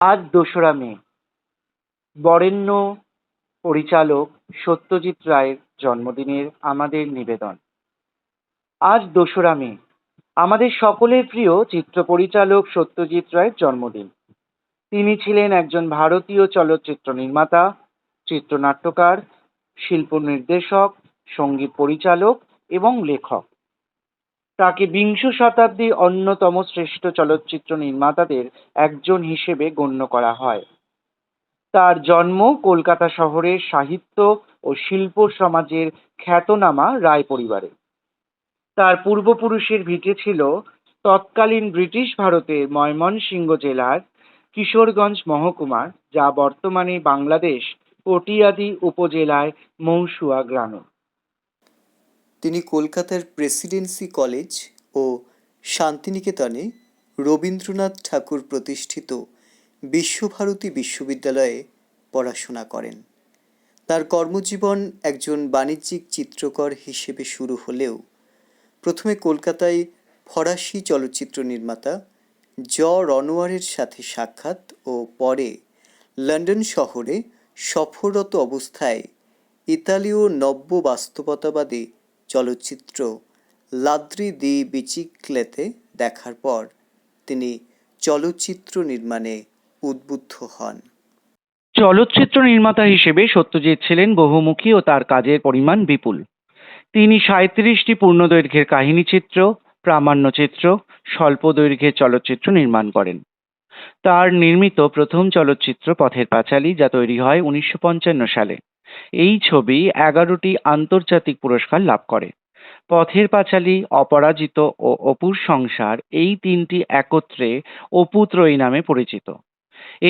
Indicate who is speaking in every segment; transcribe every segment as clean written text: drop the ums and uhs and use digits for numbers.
Speaker 1: আজ ২রা মে, বরেণ্য পরিচালক সত্যজিৎ রায়ের জন্মদিনের আমাদের নিবেদন। আজ ২রা মে, আমাদের সকলের প্রিয় চিত্র পরিচালক সত্যজিৎ রায়ের জন্মদিন। তিনি ছিলেন একজন ভারতীয় চলচ্চিত্র নির্মাতা, চিত্রনাট্যকার, শিল্প নির্দেশক, সঙ্গীত পরিচালক এবং লেখক। তাকে বিংশ শতাব্দীর অন্যতম শ্রেষ্ঠ চলচ্চিত্র নির্মাতাদের একজন হিসেবে গণ্য করা হয়। তার জন্ম কলকাতা শহরের সাহিত্য ও শিল্প সমাজের খ্যাতনামা রায় পরিবারে। তার পূর্বপুরুষের ভিটে ছিল তৎকালীন ব্রিটিশ ভারতের ময়মনসিংহ জেলার কিশোরগঞ্জ মহকুমার, যা বর্তমানে বাংলাদেশ কটিয়াদী উপজেলায় মৌসুয়া গ্রামে।
Speaker 2: তিনি কলকাতার প্রেসিডেন্সি কলেজ ও শান্তিনিকেতনে রবীন্দ্রনাথ ঠাকুর প্রতিষ্ঠিত বিশ্বভারতী বিশ্ববিদ্যালয়ে পড়াশোনা করেন। তার কর্মজীবন একজন বাণিজ্যিক চিত্রকর হিসেবে শুরু হলেও প্রথমে কলকাতায় ফরাসি চলচ্চিত্র নির্মাতা রনোয়ারের সাথে সাক্ষাৎ ও পরে লন্ডন শহরে সফররত অবস্থায় ইতালীয় নব্য বাস্তবতাবাদী চলচ্চিত্র লাদ্রি দি বিচিক্লেতে দেখার পর তিনি চলচ্চিত্র নির্মাণে উদ্বুদ্ধ হন।
Speaker 1: চলচ্চিত্র নির্মাতা হিসেবে সত্যজিৎ ছিলেন বহুমুখী ও তার কাজের পরিমাণ বিপুল। তিনি ৩৭টি পূর্ণদৈর্ঘ্যের কাহিনীচিত্র, প্রামাণ্যচিত্র, স্বল্প দৈর্ঘ্যের চলচ্চিত্র নির্মাণ করেন। তার নির্মিত প্রথম চলচ্চিত্র পথের পাঁচালী, যা তৈরি হয় ১৯৫৫ সালে। এই ছবি ১১টি আন্তর্জাতিক পুরস্কার লাভ করে। পথের পাঁচালী, অপরাজিত ও অপুর সংসার এই তিনটি একত্রে অপু ত্রয়ী নামে পরিচিত।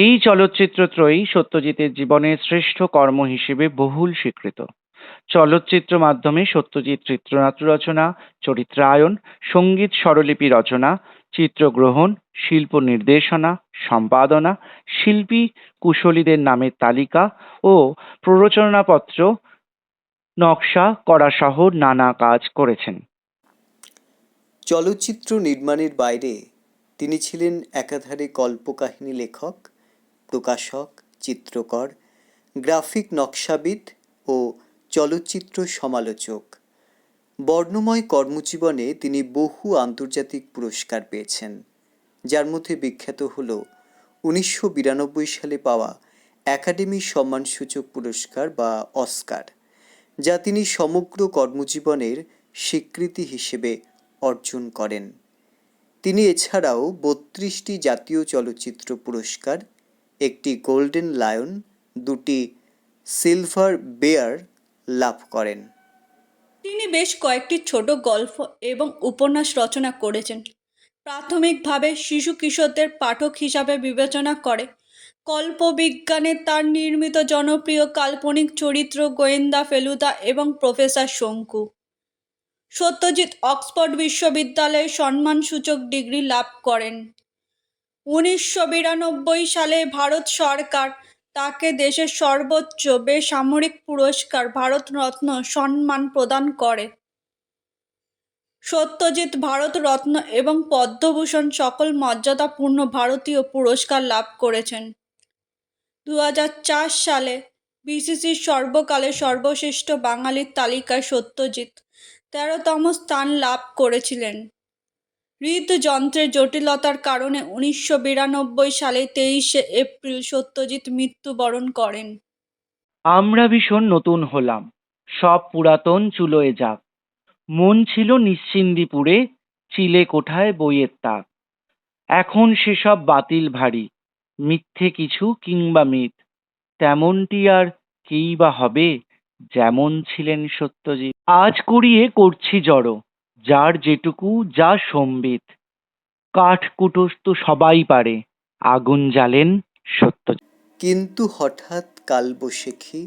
Speaker 1: এই চলচ্চিত্রত্রয়ী সত্যজিতের জীবনের শ্রেষ্ঠ কর্ম হিসেবে বহুল স্বীকৃত। চলচ্চিত্র মাধ্যমে সত্যজিৎ চিত্রনাট্য রচনা, চরিত্রায়ন, সঙ্গীত স্বরলিপি রচনা, চিত্রগ্রহণ, শিল্প নির্দেশনা, সম্পাদনা, শিল্পী কুশলীদের নামের তালিকা ও প্ররোচনাপত্র নকশা করা সহ নানা কাজ করেছেন।
Speaker 2: চলচ্চিত্র নির্মাণের বাইরে তিনি ছিলেন একাধারে কল্পকাহিনী লেখক, প্রকাশক, চিত্রকর, গ্রাফিক নকশাবিদ ও চলচ্চিত্র সমালোচক। বর্ণময় কর্মজীবনে তিনি বহু আন্তর্জাতিক পুরস্কার পেয়েছেন, যার মধ্যে বিখ্যাত হল ১৯৯২ সালে পাওয়া একাডেমি সম্মানসূচক পুরস্কার বা অস্কার, যা তিনি সমগ্র কর্মজীবনের স্বীকৃতি হিসেবে অর্জন করেন। তিনি এছাড়াও ৩২টি জাতীয় চলচ্চিত্র পুরস্কার, একটি গোল্ডেন লায়ন, ২টি সিলভার বেয়ার লাভ করেন।
Speaker 3: তিনি বেশ কয়েকটি ছোট গল্প এবং উপন্যাস রচনা করেছেন। প্রাথমিকভাবে শিশু কিশোরদের পাঠক হিসাবে বিবেচনা করে কল্পবিজ্ঞানে তার নির্মিত জনপ্রিয় কাল্পনিক চরিত্র গোয়েন্দা ফেলুদা এবং প্রফেসর শঙ্কু। সত্যজিৎ অক্সফোর্ড বিশ্ববিদ্যালয়ে সম্মানসূচক ডিগ্রি লাভ করেন। ১৯৯২ সালে ভারত সরকার তাকে দেশের সর্বোচ্চ বেসামরিক পুরস্কার ভারতরত্ন সম্মান প্রদান করে। সত্যজিৎ ভারতরত্ন এবং পদ্মভূষণ সকল মর্যাদাপূর্ণ ভারতীয় পুরস্কার লাভ করেছেন। ২০০৪ সালে বিসিসির সর্বকালের সর্বশ্রেষ্ঠ বাঙালির তালিকায় সত্যজিৎ ১৩তম স্থান লাভ করেছিলেন। হৃদযন্ত্রের জটিলতার কারণে ১৯৯২ সালে ২৩শে এপ্রিল সত্যজিৎ মৃত্যুবরণ করেন।
Speaker 1: আমরা ভীষণ নতুন হলাম, সব পুরাতন চুলোয় যাক। মন ছিল নিশ্চিন্দিপুরে, চিলে কোঠায় বইয়ের তাক। এখন সেসব বাতিল ভারী, মিথ্যে কিছু কিংবা মিথ। তেমনটি আর কেই বা হবে, যেমন ছিলেন সত্যজিৎ। আজ কুড়িয়ে করছি জড়ো, যার যেটুকু যা সম্বিত। কাঠ কুটোস তো সবাই পারে, আগুন জ্বালেন সত্যজিৎ।
Speaker 2: কিন্তু হঠাৎ কালবৈশাখী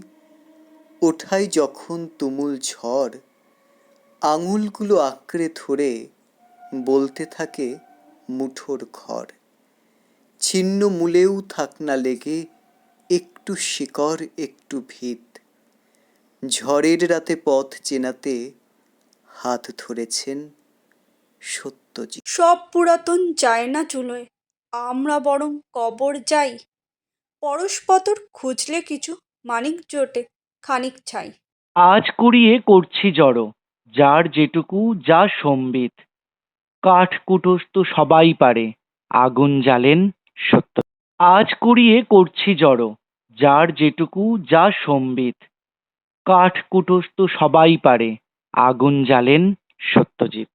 Speaker 2: ওঠায় যখন তুমুল ঝড়, আঙুলগুলো আঁকড়ে ধরে বলতে থাকে মুঠোর ঘর। ছিন্ন মূলেও থাক না লেগে একটু শিকড় একটু ভিত। ঝড়ের রাতে পথ চেনাতে হাত ধরেছেন সত্যজিৎ।
Speaker 3: সব পুরাতন যায় না চুলোয়, আমরা বরং কবর যাই। পরশপতর খুঁজলে কিছু, মানিক জোটে খানিক ছাই।
Speaker 1: আজ কুড়িয়ে করছি জড়ো, যার যেটুকু যা সম্বিত। কাঠ কুটুস তো সবাই পারে, আগুন জ্বালেন সত্য। আজ কুড়িয়ে করছি জড়ো, যার যেটুকু যা সম্বিত। কাঠ কুটুস তো সবাই পারে, আগুন জ্বালেন সত্যজিৎ।